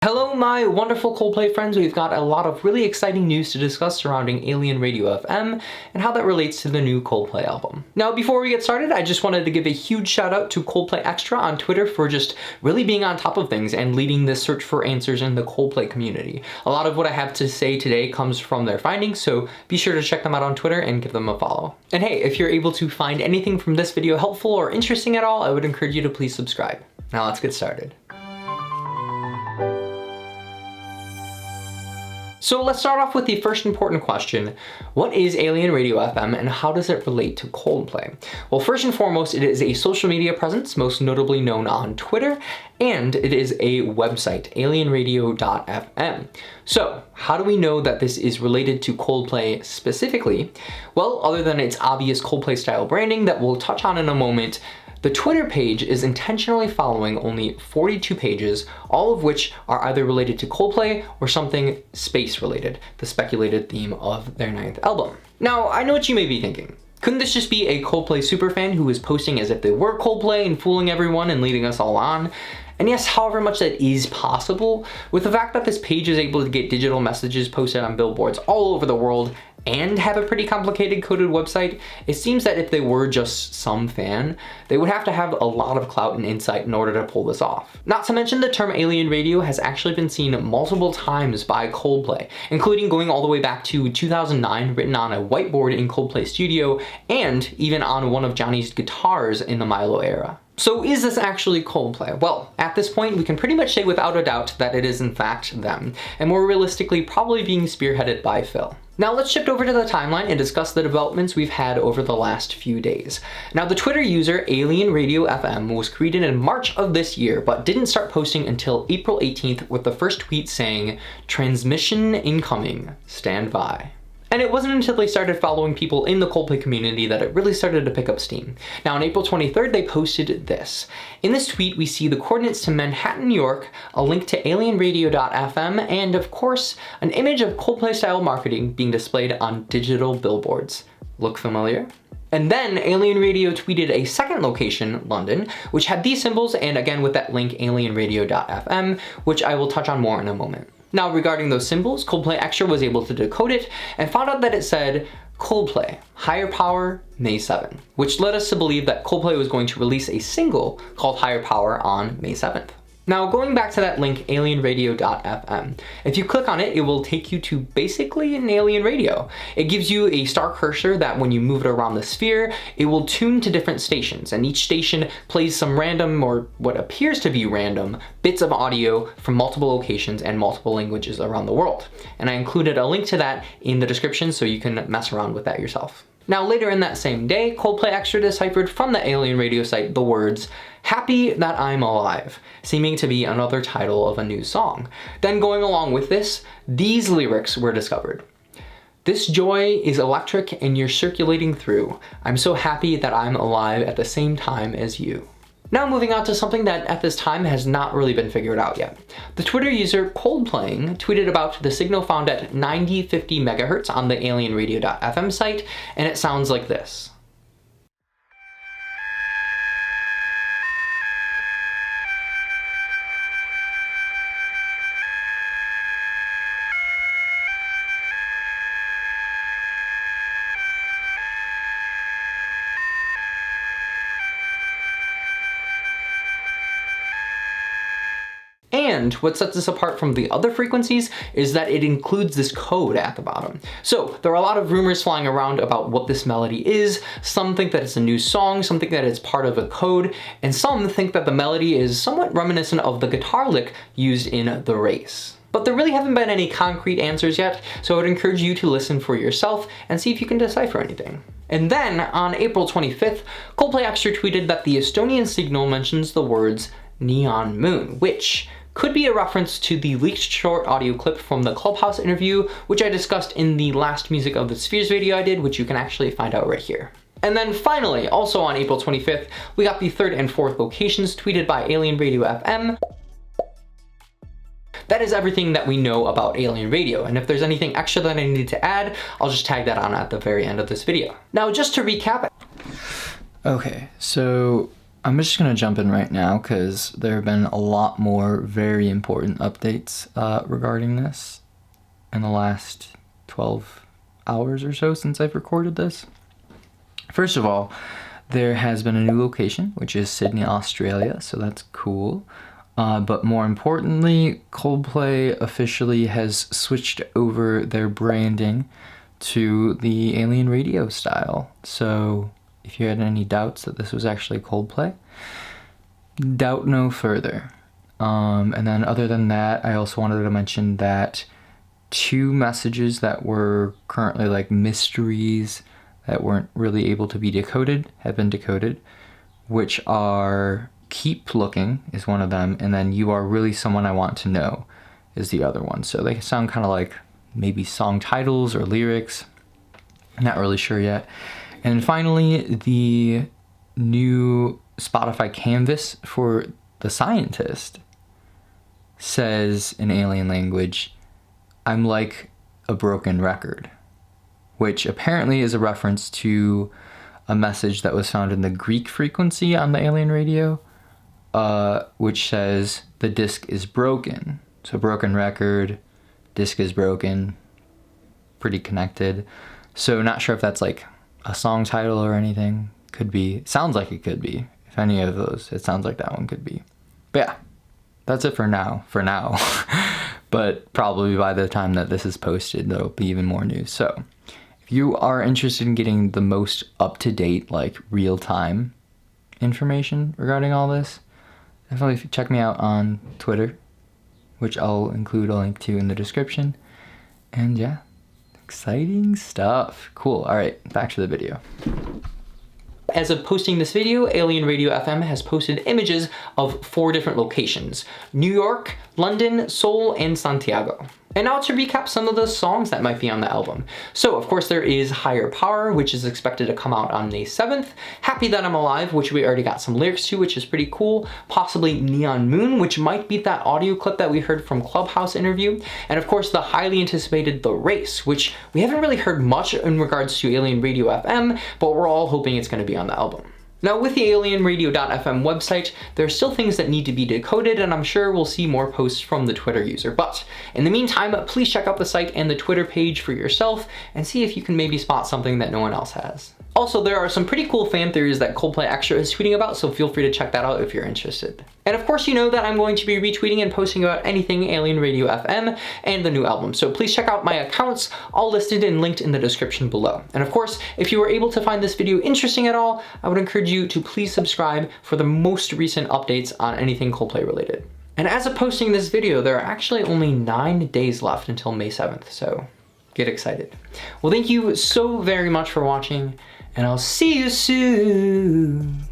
Hello my wonderful Coldplay friends, we've got a lot of really exciting news to discuss surrounding Alien Radio FM and how that relates to the new Coldplay album. Now before we get started, I just wanted to give a huge shout out to ColdplayXtra on Twitter for just really being on top of things and leading this search for answers in the Coldplay community. A lot of what I have to say today comes from their findings, so be sure to check them out on Twitter and give them a follow. And hey, if you're able to find anything from this video helpful or interesting at all, I would encourage you to please subscribe. Now let's get started. So let's start off with the first important question. What is Alien Radio FM and how does it relate to Coldplay? Well, first and foremost, it is a social media presence, most notably known on Twitter, and it is a website, alienradio.fm. So how do we know that this is related to Coldplay specifically? Well, other than its obvious Coldplay style branding that we'll touch on in a moment, the Twitter page is intentionally following only 42 pages, all of which are either related to Coldplay or something space related, the speculated theme of their 9th album. Now, I know what you may be thinking. Couldn't this just be a Coldplay superfan who is posting as if they were Coldplay and fooling everyone and leading us all on? And yes, however much that is possible, with the fact that this page is able to get digital messages posted on billboards all over the world and have a pretty complicated coded website, it seems that if they were just some fan, they would have to have a lot of clout and insight in order to pull this off. Not to mention the term Alien Radio has actually been seen multiple times by Coldplay, including going all the way back to 2009, written on a whiteboard in Coldplay Studio, and even on one of Johnny's guitars in the Milo era. So is this actually Coldplay? Well, at this point, we can pretty much say without a doubt that it is in fact them, and more realistically, probably being spearheaded by Phil. Now let's shift over to the timeline and discuss the developments we've had over the last few days. Now the Twitter user Alien Radio FM was created in March of this year, but didn't start posting until April 18th with the first tweet saying, "Transmission incoming, stand by." And it wasn't until they started following people in the Coldplay community that it really started to pick up steam. Now on April 23rd, they posted this. In this tweet, we see the coordinates to Manhattan, New York, a link to alienradio.fm, and of course, an image of Coldplay style marketing being displayed on digital billboards. Look familiar? And then Alien Radio tweeted a second location, London, which had these symbols, and again with that link, alienradio.fm, which I will touch on more in a moment. Now regarding those symbols, ColdplayXtra was able to decode it and found out that it said Coldplay, Higher Power, May 7, which led us to believe that Coldplay was going to release a single called Higher Power on May 7th. Now going back to that link, alienradio.fm, if you click on it, it will take you to basically an alien radio. It gives you a star cursor that when you move it around the sphere, it will tune to different stations, and each station plays some random, or what appears to be random, bits of audio from multiple locations and multiple languages around the world. And I included a link to that in the description so you can mess around with that yourself. Now later in that same day, ColdplayXtra deciphered from the Alien Radio site the words, "Happy that I'm alive," seeming to be another title of a new song. Then going along with this, these lyrics were discovered. "This joy is electric and you're circulating through. I'm so happy that I'm alive at the same time as you." Now moving on to something that at this time has not really been figured out yet. The Twitter user Coldplaying tweeted about the signal found at 9050 megahertz on the alienradio.fm site, and it sounds like this. And what sets this apart from the other frequencies is that it includes this code at the bottom. So there are a lot of rumors flying around about what this melody is. Some think that it's a new song, some think that it's part of a code, and some think that the melody is somewhat reminiscent of the guitar lick used in The Race. But there really haven't been any concrete answers yet, so I would encourage you to listen for yourself and see if you can decipher anything. And then on April 25th, ColdplayXtra tweeted that the Estonian signal mentions the words "neon moon," which could be a reference to the leaked short audio clip from the Clubhouse interview, which I discussed in the last Music of the Spheres video I did, which you can actually find out right here. And then finally, also on April 25th, we got the third and fourth locations tweeted by Alien Radio FM. That is everything that we know about Alien Radio, and if there's anything extra that I need to add, I'll just tag that on at the very end of this video. Now, just to recap. Okay, so I'm just gonna jump in right now because there have been a lot more very important updates regarding this in the last 12 hours or so since I've recorded this. First of all, there has been a new location, which is Sydney, Australia, so that's cool. But more importantly, Coldplay officially has switched over their branding to the Alien Radio style. So if you had any doubts that this was actually Coldplay, doubt no further. And then other than that, I also wanted to mention that 2 messages that were currently like mysteries that weren't really able to be decoded have been decoded, which are keep looking is one of them, and then you are really someone I want to know is the other one. So they sound kind of like maybe song titles or lyrics. I'm not really sure yet. And finally, the new Spotify canvas for the scientist says in alien language, "I'm like a broken record," which apparently is a reference to a message that was found in the Greek frequency on the alien radio, which says the disc is broken. So broken record, disc is broken, pretty connected. So not sure if that's like a song title or anything. Could be. Sounds like it could be. If any of those, it sounds like that one could be. But yeah, that's it for now. But probably by the time that this is posted, there'll be even more news. So if you are interested in getting the most up-to-date, like real-time information regarding all this, definitely check me out on Twitter, which I'll include a link to in the description. And yeah, exciting stuff. Cool. All right, back to the video. As of posting this video, Alien Radio FM has posted images of 4 different locations: New York, London, Seoul, and Santiago. And now to recap some of the songs that might be on the album. So of course there is Higher Power, which is expected to come out on May 7th. Happy That I'm Alive, which we already got some lyrics to, which is pretty cool. Possibly Neon Moon, which might be that audio clip that we heard from Clubhouse interview. And of course the highly anticipated The Race, which we haven't really heard much in regards to Alien Radio FM, but we're all hoping it's going to be on the album. Now with the alienradio.fm website, there are still things that need to be decoded, and I'm sure we'll see more posts from the Twitter user. But in the meantime, please check out the site and the Twitter page for yourself and see if you can maybe spot something that no one else has. Also, there are some pretty cool fan theories that ColdplayXtra is tweeting about, so feel free to check that out if you're interested. And of course, you know that I'm going to be retweeting and posting about anything Alien Radio FM and the new album, so please check out my accounts, all listed and linked in the description below. And of course, if you were able to find this video interesting at all, I would encourage you to please subscribe for the most recent updates on anything Coldplay related. And as of posting this video, there are actually only 9 days left until May 7th, so get excited. Well, thank you so very much for watching, and I'll see you soon.